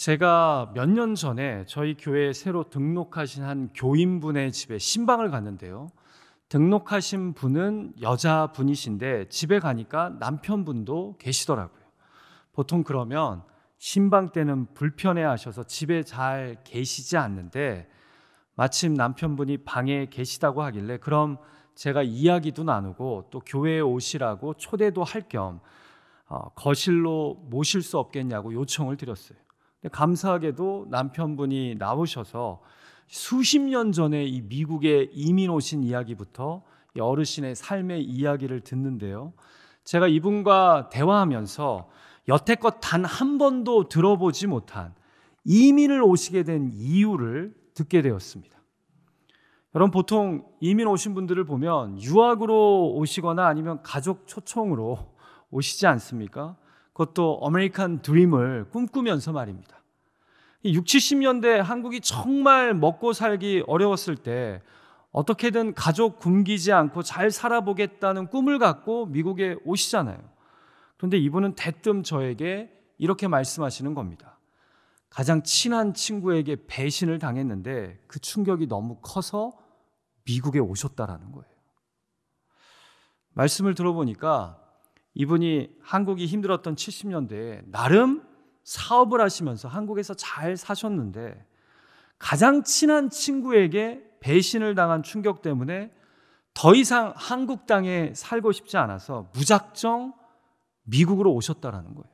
제가 몇 년 전에 저희 교회에 새로 등록하신 한 교인분의 집에 신방을 갔는데요. 등록하신 분은 여자분이신데 집에 가니까 남편분도 계시더라고요. 보통 그러면 신방 때는 불편해 하셔서 집에 잘 계시지 않는데 마침 남편분이 방에 계시다고 하길래 그럼 제가 이야기도 나누고 또 교회에 오시라고 초대도 할 겸 거실로 모실 수 없겠냐고 요청을 드렸어요. 근데 감사하게도 남편분이 나오셔서 수십 년 전에 이 미국에 이민 오신 이야기부터 이 어르신의 삶의 이야기를 듣는데요. 제가 이분과 대화하면서 여태껏 단 한 번도 들어보지 못한 이민을 오시게 된 이유를 듣게 되었습니다. 여러분, 보통 이민 오신 분들을 보면 유학으로 오시거나 아니면 가족 초청으로 오시지 않습니까? 그것도 아메리칸 드림을 꿈꾸면서 말입니다. 60, 70년대 한국이 정말 먹고 살기 어려웠을 때 어떻게든 가족 굶기지 않고 잘 살아보겠다는 꿈을 갖고 미국에 오시잖아요. 그런데 이분은 대뜸 저에게 이렇게 말씀하시는 겁니다. 가장 친한 친구에게 배신을 당했는데 그 충격이 너무 커서 미국에 오셨다라는 거예요. 말씀을 들어보니까 이분이 한국이 힘들었던 70년대에 나름 사업을 하시면서 한국에서 잘 사셨는데 가장 친한 친구에게 배신을 당한 충격 때문에 더 이상 한국 땅에 살고 싶지 않아서 무작정 미국으로 오셨다라는 거예요.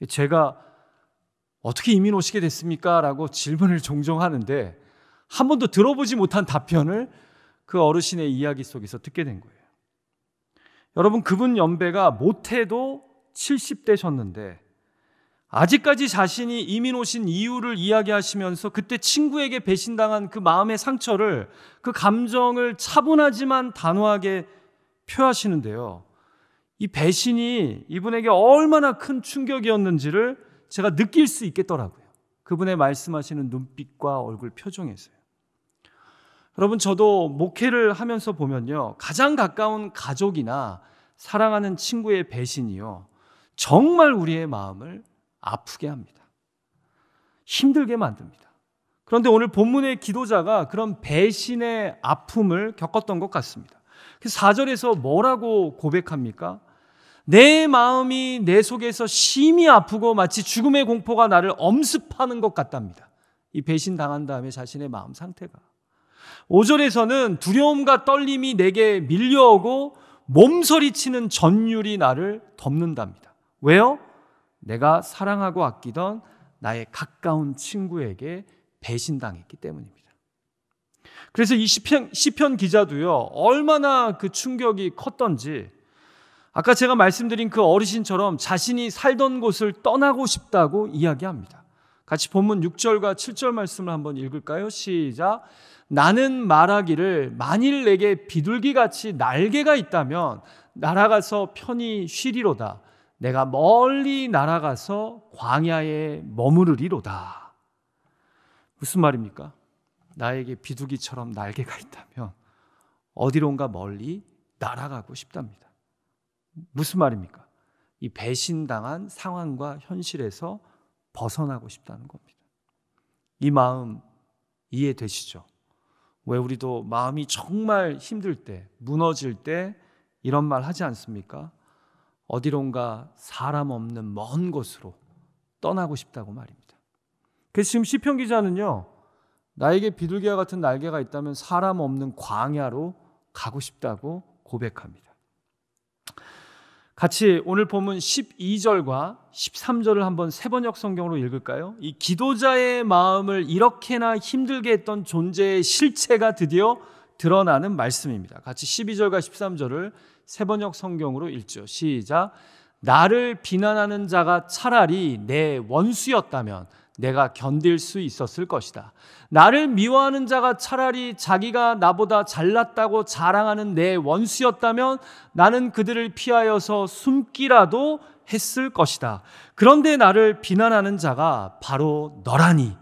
제가 어떻게 이민 오시게 됐습니까? 라고 질문을 종종 하는데 한 번도 들어보지 못한 답변을 그 어르신의 이야기 속에서 듣게 된 거예요. 여러분, 그분 연배가 못해도 70대셨는데 아직까지 자신이 이민 오신 이유를 이야기하시면서 그때 친구에게 배신당한 그 마음의 상처를, 그 감정을 차분하지만 단호하게 표하시는데요. 이 배신이 이분에게 얼마나 큰 충격이었는지를 제가 느낄 수 있겠더라고요. 그분의 말씀하시는 눈빛과 얼굴 표정에서요. 여러분, 저도 목회를 하면서 보면요, 가장 가까운 가족이나 사랑하는 친구의 배신이요, 정말 우리의 마음을 아프게 합니다. 힘들게 만듭니다. 그런데 오늘 본문의 기도자가 그런 배신의 아픔을 겪었던 것 같습니다. 그래서 4절에서 뭐라고 고백합니까? 내 마음이 내 속에서 심히 아프고 마치 죽음의 공포가 나를 엄습하는 것 같답니다. 이 배신당한 다음에 자신의 마음 상태가. 5절에서는 두려움과 떨림이 내게 밀려오고 몸서리치는 전율이 나를 덮는답니다. 왜요? 내가 사랑하고 아끼던 나의 가까운 친구에게 배신당했기 때문입니다. 그래서 이 시편 기자도요, 얼마나 그 충격이 컸던지 아까 제가 말씀드린 그 어르신처럼 자신이 살던 곳을 떠나고 싶다고 이야기합니다. 같이 본문 6절과 7절 말씀을 한번 읽을까요? 시작. 나는 말하기를 만일 내게 비둘기같이 날개가 있다면 날아가서 편히 쉬리로다. 내가 멀리 날아가서 광야에 머무르리로다. 무슨 말입니까? 나에게 비둘기처럼 날개가 있다면 어디론가 멀리 날아가고 싶답니다. 무슨 말입니까? 이 배신당한 상황과 현실에서 벗어나고 싶다는 겁니다. 이 마음 이해되시죠? 왜 우리도 마음이 정말 힘들 때, 무너질 때 이런 말 하지 않습니까? 어디론가 사람 없는 먼 곳으로 떠나고 싶다고 말입니다. 그래서 지금 시편 기자는요, 나에게 비둘기와 같은 날개가 있다면 사람 없는 광야로 가고 싶다고 고백합니다. 같이 오늘 본문 12절과 13절을 한번 세번역 성경으로 읽을까요? 이 기도자의 마음을 이렇게나 힘들게 했던 존재의 실체가 드디어 드러나는 말씀입니다. 같이 12절과 13절을 세번역 성경으로 읽죠. 시작. 나를 비난하는 자가 차라리 내 원수였다면 내가 견딜 수 있었을 것이다. 나를 미워하는 자가 차라리 자기가 나보다 잘났다고 자랑하는 내 원수였다면 나는 그들을 피하여서 숨기라도 했을 것이다. 그런데 나를 비난하는 자가 바로 너라니,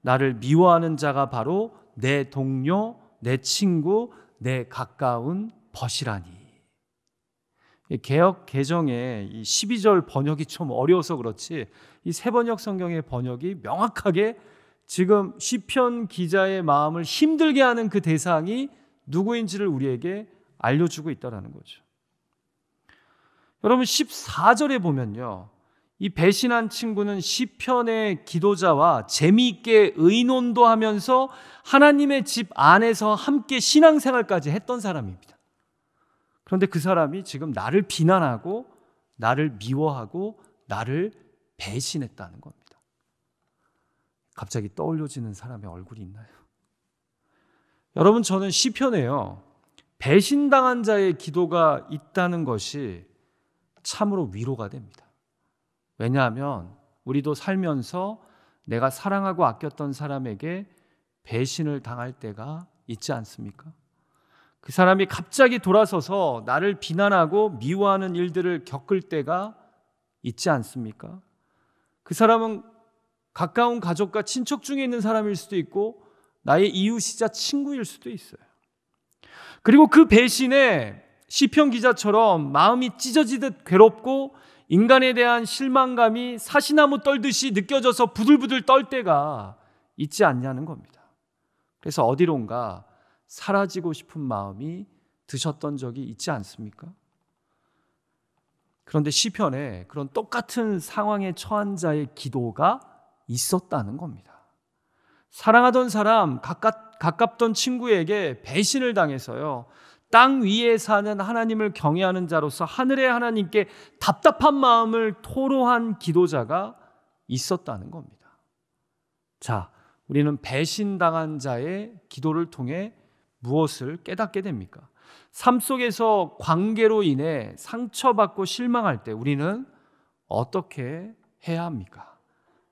나를 미워하는 자가 바로 내 동료, 내 친구, 내 가까운 벗이라니. 개역 개정의 이 12절 번역이 좀 어려워서 그렇지 이 새번역 성경의 번역이 명확하게 지금 시편 기자의 마음을 힘들게 하는 그 대상이 누구인지를 우리에게 알려주고 있다는 거죠. 여러분 14절에 보면요, 이 배신한 친구는 시편의 기도자와 재미있게 의논도 하면서 하나님의 집 안에서 함께 신앙생활까지 했던 사람입니다. 그런데 그 사람이 지금 나를 비난하고 나를 미워하고 나를 배신했다는 겁니다. 갑자기 떠올려지는 사람의 얼굴이 있나요? 여러분, 저는 시편에요, 배신당한 자의 기도가 있다는 것이 참으로 위로가 됩니다. 왜냐하면 우리도 살면서 내가 사랑하고 아꼈던 사람에게 배신을 당할 때가 있지 않습니까? 그 사람이 갑자기 돌아서서 나를 비난하고 미워하는 일들을 겪을 때가 있지 않습니까? 그 사람은 가까운 가족과 친척 중에 있는 사람일 수도 있고 나의 이웃이자 친구일 수도 있어요. 그리고 그 배신에 시편 기자처럼 마음이 찢어지듯 괴롭고 인간에 대한 실망감이 사시나무 떨듯이 느껴져서 부들부들 떨 때가 있지 않냐는 겁니다. 그래서 어디론가 사라지고 싶은 마음이 드셨던 적이 있지 않습니까? 그런데 시편에 그런 똑같은 상황에 처한 자의 기도가 있었다는 겁니다. 사랑하던 사람, 가깝던 친구에게 배신을 당해서요, 땅 위에 사는 하나님을 경외하는 자로서 하늘의 하나님께 답답한 마음을 토로한 기도자가 있었다는 겁니다. 자, 우리는 배신당한 자의 기도를 통해 무엇을 깨닫게 됩니까? 삶 속에서 관계로 인해 상처받고 실망할 때 우리는 어떻게 해야 합니까?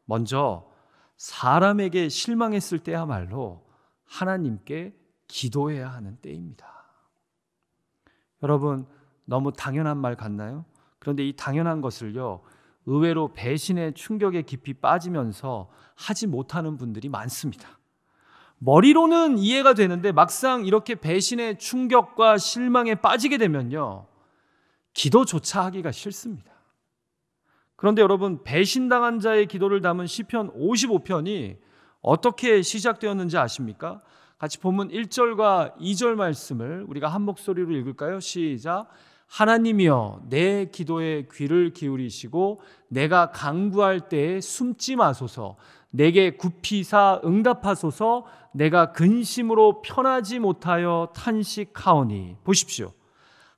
먼저 사람에게 실망했을 때야말로 하나님께 기도해야 하는 때입니다. 여러분, 너무 당연한 말 같나요? 그런데 이 당연한 것을요, 의외로 배신의 충격에 깊이 빠지면서 하지 못하는 분들이 많습니다. 머리로는 이해가 되는데 막상 이렇게 배신의 충격과 실망에 빠지게 되면요, 기도조차 하기가 싫습니다. 그런데 여러분, 배신당한 자의 기도를 담은 시편 55편이 어떻게 시작되었는지 아십니까? 같이 본문 1절과 2절 말씀을 우리가 한 목소리로 읽을까요? 시작. 하나님이여, 내 기도에 귀를 기울이시고 내가 간구할 때에 숨지 마소서. 내게 굽히사 응답하소서. 내가 근심으로 편하지 못하여 탄식하오니. 보십시오.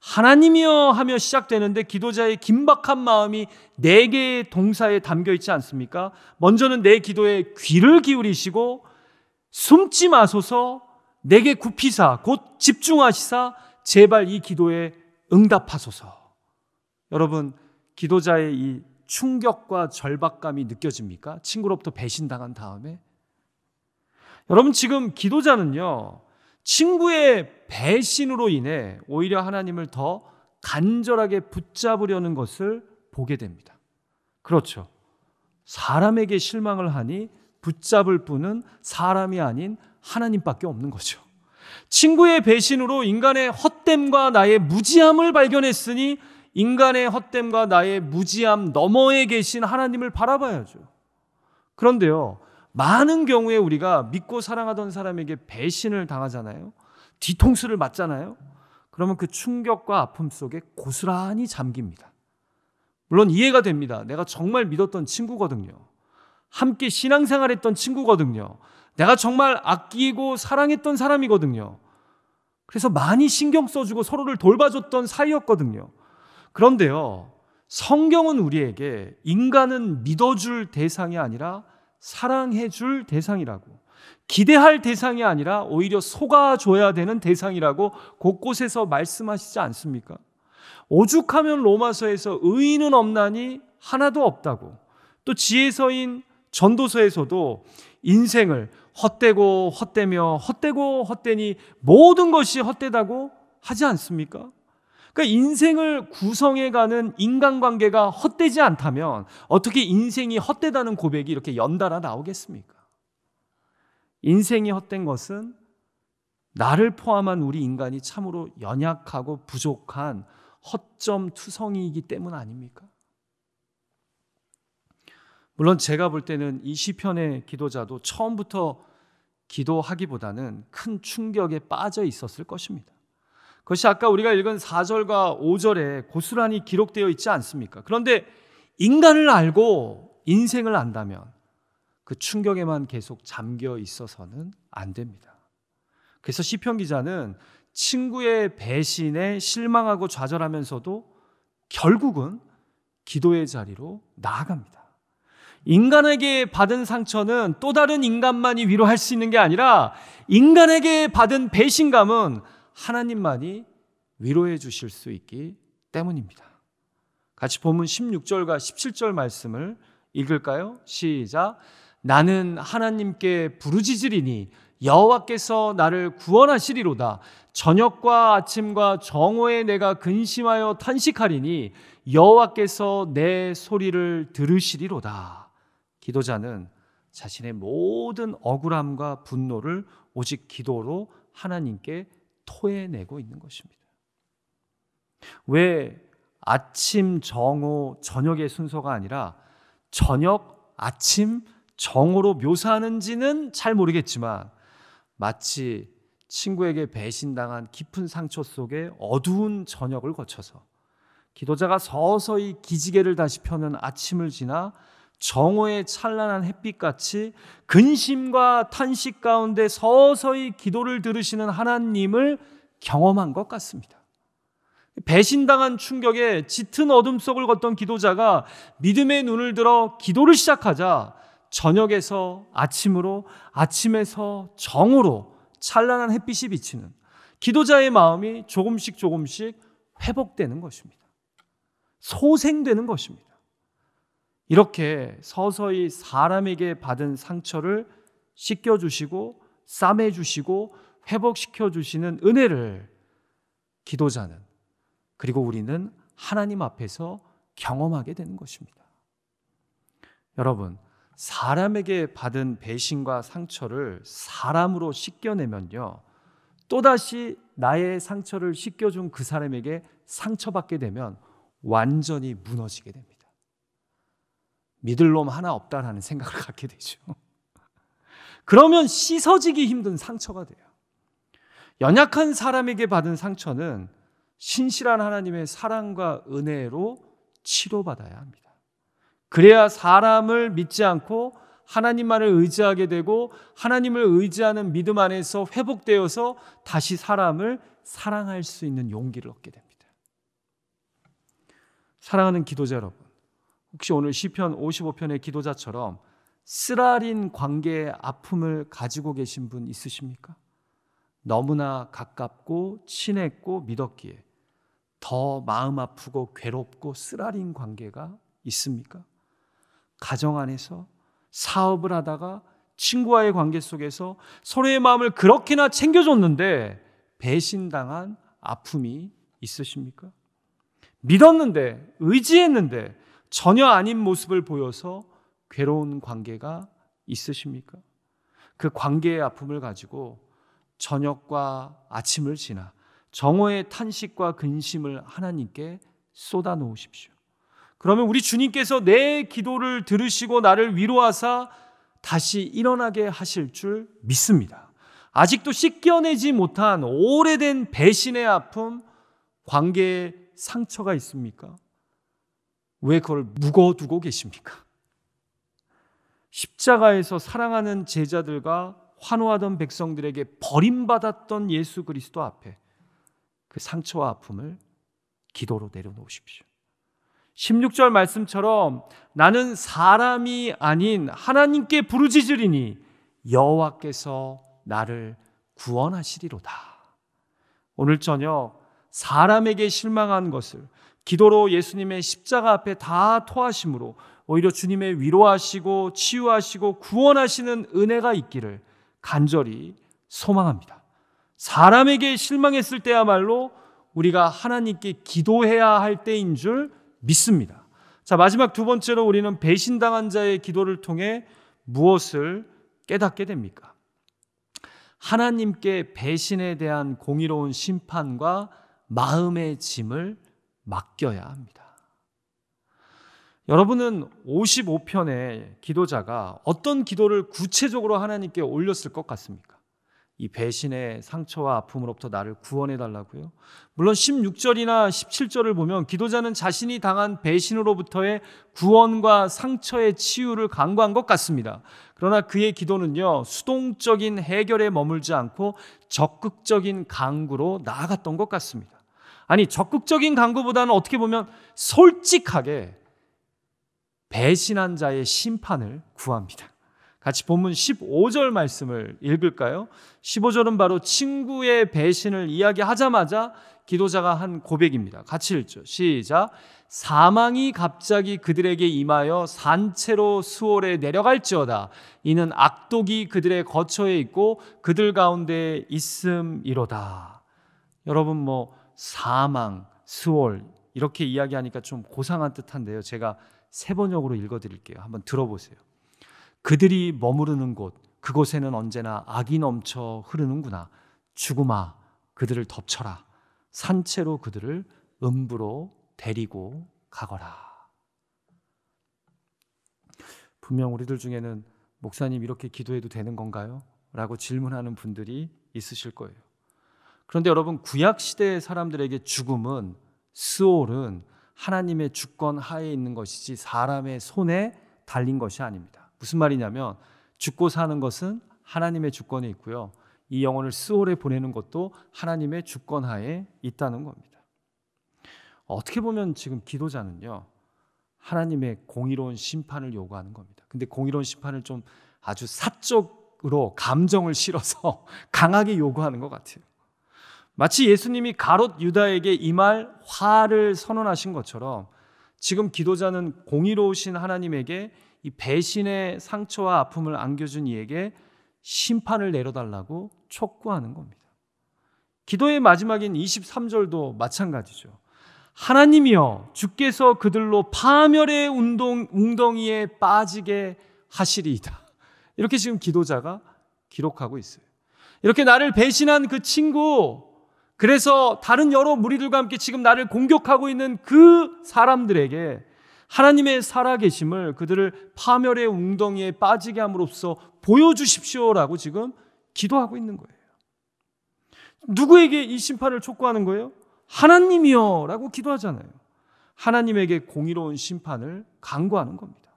하나님이여 하며 시작되는데 기도자의 긴박한 마음이 네 개의 동사에 담겨 있지 않습니까? 먼저는 내 기도에 귀를 기울이시고 숨지 마소서, 내게 굽히사, 곧 집중하시사 제발 이 기도에 응답하소서. 여러분, 기도자의 이 충격과 절박감이 느껴집니까? 친구로부터 배신당한 다음에. 여러분, 지금 기도자는요, 친구의 배신으로 인해 오히려 하나님을 더 간절하게 붙잡으려는 것을 보게 됩니다. 그렇죠. 사람에게 실망을 하니 붙잡을 분은 사람이 아닌 하나님밖에 없는 거죠. 친구의 배신으로 인간의 헛됨과 나의 무지함을 발견했으니 인간의 헛됨과 나의 무지함 너머에 계신 하나님을 바라봐야죠. 그런데요, 많은 경우에 우리가 믿고 사랑하던 사람에게 배신을 당하잖아요. 뒤통수를 맞잖아요. 그러면 그 충격과 아픔 속에 고스란히 잠깁니다. 물론 이해가 됩니다. 내가 정말 믿었던 친구거든요. 함께 신앙생활했던 친구거든요. 내가 정말 아끼고 사랑했던 사람이거든요. 그래서 많이 신경 써주고 서로를 돌봐줬던 사이였거든요. 그런데요, 성경은 우리에게 인간은 믿어줄 대상이 아니라 사랑해줄 대상이라고, 기대할 대상이 아니라 오히려 속아줘야 되는 대상이라고 곳곳에서 말씀하시지 않습니까? 오죽하면 로마서에서 의인은 없나니 하나도 없다고, 또 지혜서인 전도서에서도 인생을 헛되고 헛되며 헛되고 헛되니 모든 것이 헛되다고 하지 않습니까? 그러니까 인생을 구성해가는 인간관계가 헛되지 않다면 어떻게 인생이 헛되다는 고백이 이렇게 연달아 나오겠습니까? 인생이 헛된 것은 나를 포함한 우리 인간이 참으로 연약하고 부족한 허점투성이이기 때문 아닙니까? 물론 제가 볼 때는 이 시편의 기도자도 처음부터 기도하기보다는 큰 충격에 빠져 있었을 것입니다. 그것이 아까 우리가 읽은 4절과 5절에 고스란히 기록되어 있지 않습니까? 그런데 인간을 알고 인생을 안다면 그 충격에만 계속 잠겨 있어서는 안 됩니다. 그래서 시편 기자는 친구의 배신에 실망하고 좌절하면서도 결국은 기도의 자리로 나아갑니다. 인간에게 받은 상처는 또 다른 인간만이 위로할 수 있는 게 아니라 인간에게 받은 배신감은 하나님만이 위로해 주실 수 있기 때문입니다. 같이 본문 16절과 17절 말씀을 읽을까요? 시작. 나는 하나님께 부르짖으리니 여호와께서 나를 구원하시리로다. 저녁과 아침과 정오에 내가 근심하여 탄식하리니 여호와께서 내 소리를 들으시리로다. 기도자는 자신의 모든 억울함과 분노를 오직 기도로 하나님께 토해내고 있는 것입니다. 왜 아침, 정오, 저녁의 순서가 아니라 저녁, 아침, 정오로 묘사하는지는 잘 모르겠지만 마치 친구에게 배신당한 깊은 상처 속에 어두운 저녁을 거쳐서 기도자가 서서히 기지개를 다시 펴는 아침을 지나 정오의 찬란한 햇빛같이 근심과 탄식 가운데 서서히 기도를 들으시는 하나님을 경험한 것 같습니다. 배신당한 충격에 짙은 어둠 속을 걷던 기도자가 믿음의 눈을 들어 기도를 시작하자 저녁에서 아침으로, 아침에서 정오로 찬란한 햇빛이 비치는 기도자의 마음이 조금씩 회복되는 것입니다. 소생되는 것입니다. 이렇게 서서히 사람에게 받은 상처를 씻겨주시고 싸매주시고 회복시켜주시는 은혜를 기도자는 그리고 우리는 하나님 앞에서 경험하게 되는 것입니다. 여러분, 사람에게 받은 배신과 상처를 사람으로 씻겨내면요, 또다시 나의 상처를 씻겨준 그 사람에게 상처받게 되면 완전히 무너지게 됩니다. 믿을 놈 하나 없다라는 생각을 갖게 되죠. 그러면 씻어지기 힘든 상처가 돼요. 연약한 사람에게 받은 상처는 신실한 하나님의 사랑과 은혜로 치료받아야 합니다. 그래야 사람을 믿지 않고 하나님만을 의지하게 되고 하나님을 의지하는 믿음 안에서 회복되어서 다시 사람을 사랑할 수 있는 용기를 얻게 됩니다. 사랑하는 기도자 여러분, 혹시 오늘 시편 55편의 기도자처럼 쓰라린 관계의 아픔을 가지고 계신 분 있으십니까? 너무나 가깝고 친했고 믿었기에 더 마음 아프고 괴롭고 쓰라린 관계가 있습니까? 가정 안에서 사업을 하다가 친구와의 관계 속에서 서로의 마음을 그렇게나 챙겨줬는데 배신당한 아픔이 있으십니까? 믿었는데, 의지했는데 전혀 아닌 모습을 보여서 괴로운 관계가 있으십니까? 그 관계의 아픔을 가지고 저녁과 아침을 지나 정오의 탄식과 근심을 하나님께 쏟아 놓으십시오. 그러면 우리 주님께서 내 기도를 들으시고 나를 위로하사 다시 일어나게 하실 줄 믿습니다. 아직도 씻겨내지 못한 오래된 배신의 아픔, 관계의 상처가 있습니까? 왜 그걸 묵어두고 계십니까? 십자가에서 사랑하는 제자들과 환호하던 백성들에게 버림받았던 예수 그리스도 앞에 그 상처와 아픔을 기도로 내려놓으십시오. 16절 말씀처럼 나는 사람이 아닌 하나님께 부르짖으리니 여호와께서 나를 구원하시리로다. 오늘 저녁 사람에게 실망한 것을 기도로 예수님의 십자가 앞에 다 토하심으로 오히려 주님의 위로하시고 치유하시고 구원하시는 은혜가 있기를 간절히 소망합니다. 사람에게 실망했을 때야말로 우리가 하나님께 기도해야 할 때인 줄 믿습니다. 자, 마지막 두 번째로 우리는 배신당한 자의 기도를 통해 무엇을 깨닫게 됩니까? 하나님께 배신에 대한 공의로운 심판과 마음의 짐을 맡겨야 합니다. 여러분은 55편의 기도자가 어떤 기도를 구체적으로 하나님께 올렸을 것 같습니까? 이 배신의 상처와 아픔으로부터 나를 구원해 달라고요? 물론 16절이나 17절을 보면 기도자는 자신이 당한 배신으로부터의 구원과 상처의 치유를 간구한 것 같습니다. 그러나 그의 기도는요, 수동적인 해결에 머물지 않고 적극적인 간구로 나아갔던 것 같습니다. 아니, 적극적인 간구보다는 어떻게 보면 솔직하게 배신한 자의 심판을 구합니다. 같이 본문 15절 말씀을 읽을까요? 15절은 바로 친구의 배신을 이야기하자마자 기도자가 한 고백입니다. 같이 읽죠. 시작. 사망이 갑자기 그들에게 임하여 산채로 수월에 내려갈지어다. 이는 악독이 그들의 거처에 있고 그들 가운데 있음이로다. 여러분, 사망, 수월 이렇게 이야기하니까 좀 고상한 듯한데요. 제가 세 번역으로 읽어드릴게요. 한번 들어보세요. 그들이 머무르는 곳, 그곳에는 언제나 악이 넘쳐 흐르는구나. 죽음아, 그들을 덮쳐라. 산채로 그들을 음부로 데리고 가거라. 분명 우리들 중에는 목사님 이렇게 기도해도 되는 건가요? 라고 질문하는 분들이 있으실 거예요. 그런데 여러분, 구약시대의 사람들에게 죽음은, 스올은 하나님의 주권 하에 있는 것이지 사람의 손에 달린 것이 아닙니다. 무슨 말이냐면 죽고 사는 것은 하나님의 주권에 있고요, 이 영혼을 스올에 보내는 것도 하나님의 주권 하에 있다는 겁니다. 어떻게 보면 지금 기도자는요, 하나님의 공의로운 심판을 요구하는 겁니다. 근데 공의로운 심판을 좀 아주 사적으로 감정을 실어서 강하게 요구하는 것 같아요. 마치 예수님이 가롯 유다에게 이 말 화를 선언하신 것처럼 지금 기도자는 공의로우신 하나님에게 이 배신의 상처와 아픔을 안겨준 이에게 심판을 내려달라고 촉구하는 겁니다. 기도의 마지막인 23절도 마찬가지죠. 하나님이여, 주께서 그들로 파멸의 웅덩이에 빠지게 하시리이다. 이렇게 지금 기도자가 기록하고 있어요. 이렇게 나를 배신한 그 친구, 그래서 다른 여러 무리들과 함께 지금 나를 공격하고 있는 그 사람들에게 하나님의 살아계심을 그들을 파멸의 웅덩이에 빠지게 함으로써 보여주십시오라고 지금 기도하고 있는 거예요. 누구에게 이 심판을 촉구하는 거예요? 하나님이여 라고 기도하잖아요. 하나님에게 공의로운 심판을 간구하는 겁니다.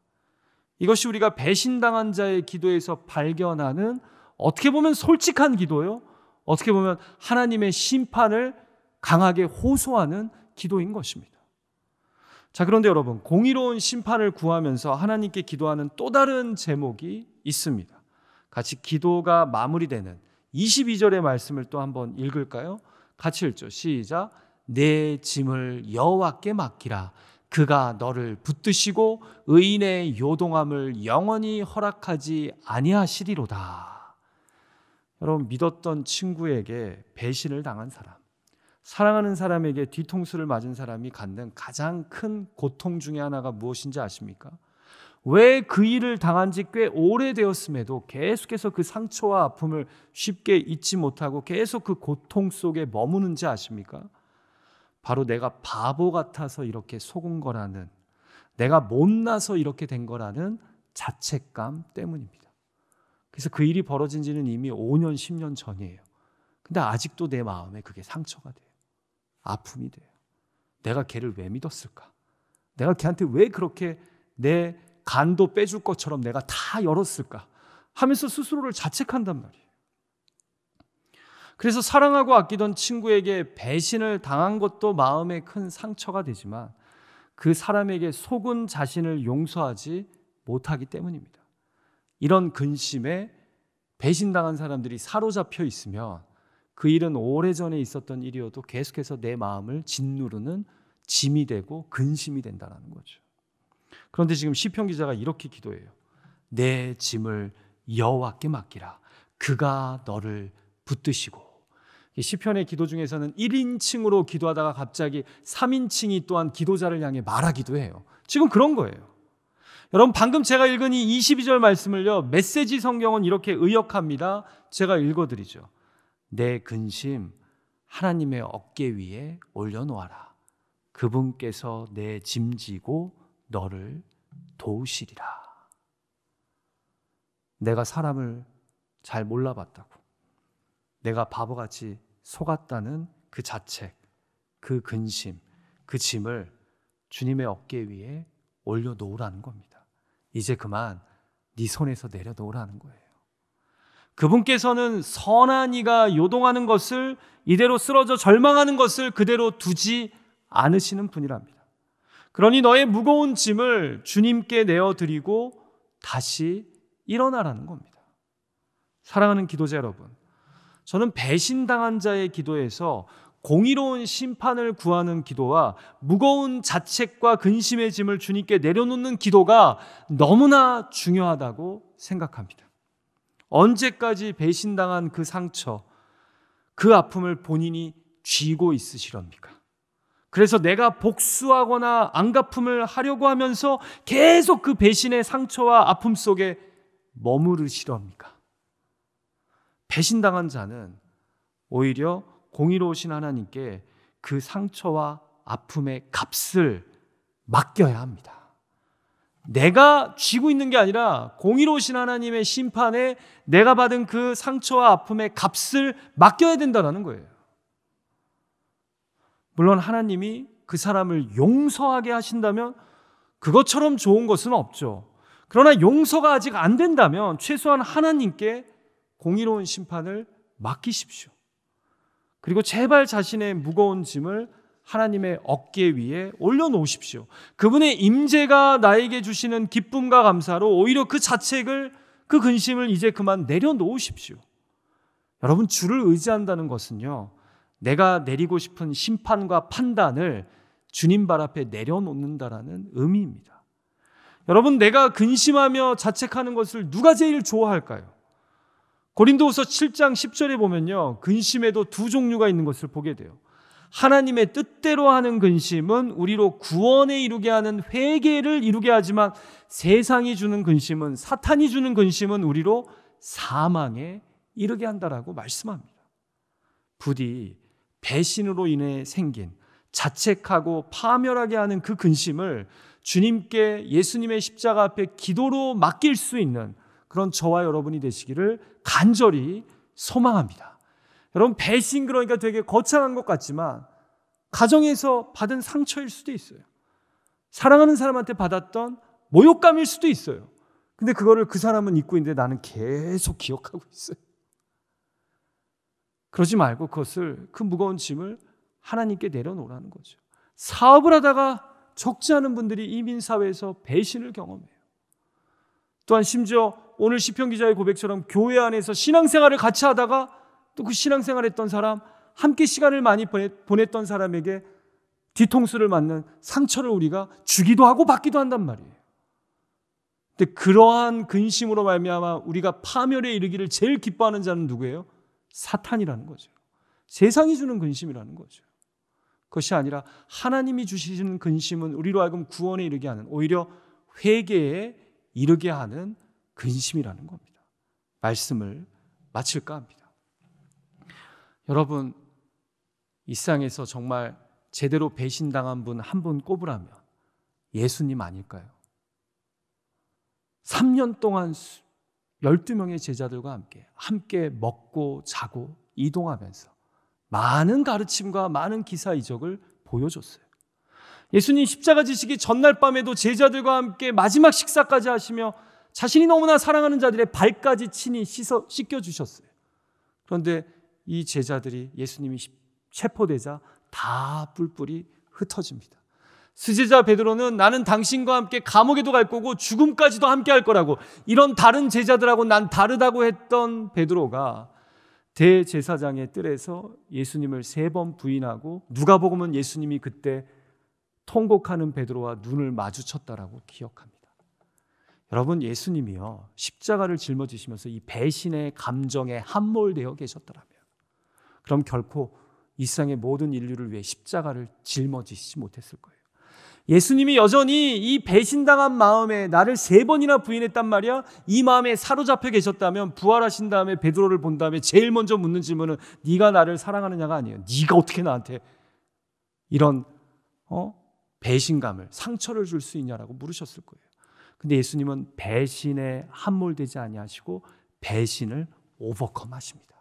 이것이 우리가 배신당한 자의 기도에서 발견하는, 어떻게 보면 솔직한 기도요, 어떻게 보면 하나님의 심판을 강하게 호소하는 기도인 것입니다. 자, 그런데 여러분, 공의로운 심판을 구하면서 하나님께 기도하는 또 다른 제목이 있습니다. 같이 기도가 마무리되는 22절의 말씀을 또 한번 읽을까요? 같이 읽죠. 시작. 내 짐을 여호와께 맡기라. 그가 너를 붙드시고 의인의 요동함을 영원히 허락하지 아니하시리로다. 여러분, 믿었던 친구에게 배신을 당한 사람, 사랑하는 사람에게 뒤통수를 맞은 사람이 갖는 가장 큰 고통 중에 하나가 무엇인지 아십니까? 왜 그 일을 당한 지 꽤 오래되었음에도 계속해서 그 상처와 아픔을 쉽게 잊지 못하고 계속 그 고통 속에 머무는지 아십니까? 바로 내가 바보 같아서 이렇게 속은 거라는, 내가 못나서 이렇게 된 거라는 자책감 때문입니다. 그래서 그 일이 벌어진 지는 이미 5년, 10년 전이에요. 근데 아직도 내 마음에 그게 상처가 돼요. 아픔이 돼요. 내가 걔를 왜 믿었을까? 내가 걔한테 왜 그렇게 내 간도 빼줄 것처럼 내가 다 열었을까? 하면서 스스로를 자책한단 말이에요. 그래서 사랑하고 아끼던 친구에게 배신을 당한 것도 마음에 큰 상처가 되지만 그 사람에게 속은 자신을 용서하지 못하기 때문입니다. 이런 근심에 배신당한 사람들이 사로잡혀 있으면 그 일은 오래전에 있었던 일이어도 계속해서 내 마음을 짓누르는 짐이 되고 근심이 된다는 거죠. 그런데 지금 시편 기자가 이렇게 기도해요. 내 짐을 여호와께 맡기라. 그가 너를 붙드시고. 시편의 기도 중에서는 1인칭으로 기도하다가 갑자기 3인칭이 또한 기도자를 향해 말하기도 해요. 지금 그런 거예요. 여러분, 방금 제가 읽은 이 22절 말씀을요, 메시지 성경은 이렇게 의역합니다. 제가 읽어드리죠. 내 근심 하나님의 어깨 위에 올려놓아라. 그분께서 내 짐지고 너를 도우시리라. 내가 사람을 잘 몰라봤다고, 내가 바보같이 속았다는 그 자책, 그 근심, 그 짐을 주님의 어깨 위에 올려놓으라는 겁니다. 이제 그만 네 손에서 내려놓으라는 거예요. 그분께서는 선한 이가 요동하는 것을, 이대로 쓰러져 절망하는 것을 그대로 두지 않으시는 분이랍니다. 그러니 너의 무거운 짐을 주님께 내어드리고 다시 일어나라는 겁니다. 사랑하는 기도자 여러분, 저는 배신당한 자의 기도에서 공의로운 심판을 구하는 기도와 무거운 자책과 근심의 짐을 주님께 내려놓는 기도가 너무나 중요하다고 생각합니다. 언제까지 배신당한 그 상처, 그 아픔을 본인이 쥐고 있으시렵니까? 그래서 내가 복수하거나 안갚음을 하려고 하면서 계속 그 배신의 상처와 아픔 속에 머무르시렵니까? 배신당한 자는 오히려 공의로우신 하나님께 그 상처와 아픔의 값을 맡겨야 합니다. 내가 쥐고 있는 게 아니라 공의로우신 하나님의 심판에 내가 받은 그 상처와 아픔의 값을 맡겨야 된다는 거예요. 물론 하나님이 그 사람을 용서하게 하신다면 그것처럼 좋은 것은 없죠. 그러나 용서가 아직 안 된다면 최소한 하나님께 공의로운 심판을 맡기십시오. 그리고 제발 자신의 무거운 짐을 하나님의 어깨 위에 올려놓으십시오. 그분의 임재가 나에게 주시는 기쁨과 감사로 오히려 그 자책을, 그 근심을 이제 그만 내려놓으십시오. 여러분, 주를 의지한다는 것은요, 내가 내리고 싶은 심판과 판단을 주님 발 앞에 내려놓는다라는 의미입니다. 여러분, 내가 근심하며 자책하는 것을 누가 제일 좋아할까요? 고린도후서 7장 10절에 보면요, 근심에도 두 종류가 있는 것을 보게 돼요. 하나님의 뜻대로 하는 근심은 우리로 구원에 이르게 하는 회개를 이루게 하지만, 세상이 주는 근심은, 사탄이 주는 근심은 우리로 사망에 이르게 한다라고 말씀합니다. 부디 배신으로 인해 생긴 자책하고 파멸하게 하는 그 근심을 주님께 예수님의 십자가 앞에 기도로 맡길 수 있는 그런 저와 여러분이 되시기를 간절히 소망합니다. 여러분, 배신 그러니까 되게 거창한 것 같지만 가정에서 받은 상처일 수도 있어요. 사랑하는 사람한테 받았던 모욕감일 수도 있어요. 근데 그거를 그 사람은 잊고 있는데 나는 계속 기억하고 있어요. 그러지 말고 그것을, 그 무거운 짐을 하나님께 내려놓으라는 거죠. 사업을 하다가 적지 않은 분들이 이민사회에서 배신을 경험해요. 또한 심지어 오늘 시편 기자의 고백처럼 교회 안에서 신앙생활을 같이 하다가 또 그 신앙생활했던 사람, 함께 시간을 많이 보냈던 사람에게 뒤통수를 맞는 상처를 우리가 주기도 하고 받기도 한단 말이에요. 근데 그러한 근심으로 말미암아 우리가 파멸에 이르기를 제일 기뻐하는 자는 누구예요? 사탄이라는 거죠. 세상이 주는 근심이라는 거죠. 그것이 아니라 하나님이 주시는 근심은 우리로 하여금 구원에 이르게 하는, 오히려 회개에 이르게 하는 근심이라는 겁니다. 말씀을 마칠까 합니다. 여러분, 이 세상에서 정말 제대로 배신당한 분 한 분 꼽으라면 예수님 아닐까요? 3년 동안 12명의 제자들과 함께 먹고 자고 이동하면서 많은 가르침과 많은 기사 이적을 보여줬어요. 예수님 십자가 지시기 전날 밤에도 제자들과 함께 마지막 식사까지 하시며 자신이 너무나 사랑하는 자들의 발까지 친히 씻겨주셨어요. 그런데 이 제자들이 예수님이 체포되자 다 뿔뿔이 흩어집니다. 수제자 베드로는 나는 당신과 함께 감옥에도 갈 거고 죽음까지도 함께 할 거라고, 이런 다른 제자들하고 난 다르다고 했던 베드로가 대제사장의 뜰에서 예수님을 3번 부인하고, 누가복음은 예수님이 그때 통곡하는 베드로와 눈을 마주쳤다라고 기억합니다. 여러분, 예수님이요, 십자가를 짊어지시면서 이 배신의 감정에 함몰되어 계셨더라면 그럼 결코 이 세상의 모든 인류를 위해 십자가를 짊어지시지 못했을 거예요. 예수님이 여전히 이 배신당한 마음에 나를 3번이나 부인했단 말이야, 이 마음에 사로잡혀 계셨다면 부활하신 다음에 베드로를 본 다음에 제일 먼저 묻는 질문은 네가 나를 사랑하느냐가 아니에요. 네가 어떻게 나한테 이런 배신감을, 상처를 줄 수 있냐라고 물으셨을 거예요. 근데 예수님은 배신에 함몰되지 아니하시고 배신을 오버컴하십니다.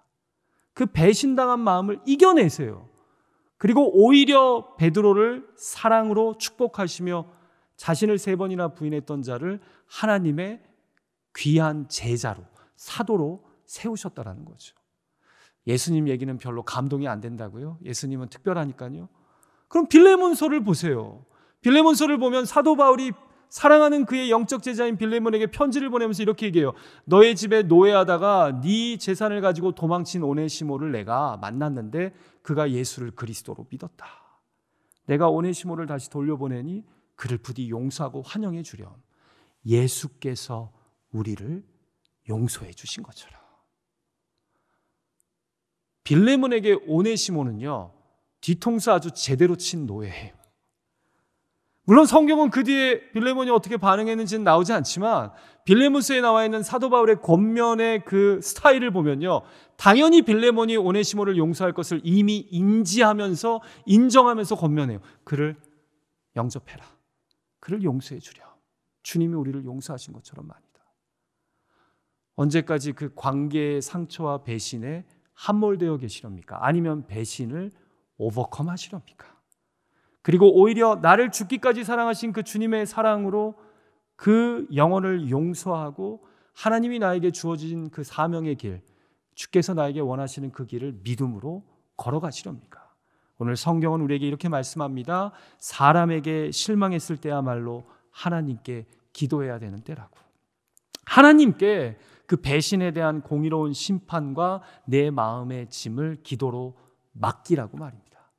그 배신당한 마음을 이겨내세요. 그리고 오히려 베드로를 사랑으로 축복하시며 자신을 3번이나 부인했던 자를 하나님의 귀한 제자로, 사도로 세우셨다라는 거죠. 예수님 얘기는 별로 감동이 안 된다고요? 예수님은 특별하니까요. 그럼 빌레몬서를 보세요. 빌레몬서를 보면 사도 바울이 사랑하는 그의 영적 제자인 빌레몬에게 편지를 보내면서 이렇게 얘기해요. 너의 집에 노예하다가 네 재산을 가지고 도망친 오네시모를 내가 만났는데 그가 예수를 그리스도로 믿었다. 내가 오네시모를 다시 돌려보내니 그를 부디 용서하고 환영해 주렴. 예수께서 우리를 용서해 주신 것처럼. 빌레몬에게 오네시모는요, 뒤통수 아주 제대로 친 노예예요. 물론 성경은 그 뒤에 빌레몬이 어떻게 반응했는지는 나오지 않지만 빌레몬서에 나와 있는 사도 바울의 권면의 그 스타일을 보면요, 당연히 빌레몬이 오네시모를 용서할 것을 이미 인지하면서 인정하면서 권면해요. 그를 영접해라. 그를 용서해 주려. 주님이 우리를 용서하신 것처럼 말이다. 언제까지 그 관계의 상처와 배신에 함몰되어 계시렵니까? 아니면 배신을 오버컴 하시렵니까? 그리고 오히려 나를 죽기까지 사랑하신 그 주님의 사랑으로 그 영혼을 용서하고 하나님이 나에게 주어진 그 사명의 길, 주께서 나에게 원하시는 그 길을 믿음으로 걸어가시렵니까? 오늘 성경은 우리에게 이렇게 말씀합니다. 사람에게 실망했을 때야말로 하나님께 기도해야 되는 때라고. 하나님께 그 배신에 대한 공의로운 심판과 내 마음의 짐을 기도로 맡기라고 말입니다.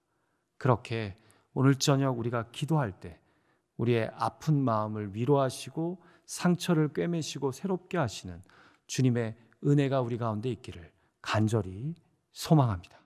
그렇게 오늘 저녁 우리가 기도할 때 우리의 아픈 마음을 위로하시고 상처를 꿰매시고 새롭게 하시는 주님의 은혜가 우리 가운데 있기를 간절히 소망합니다.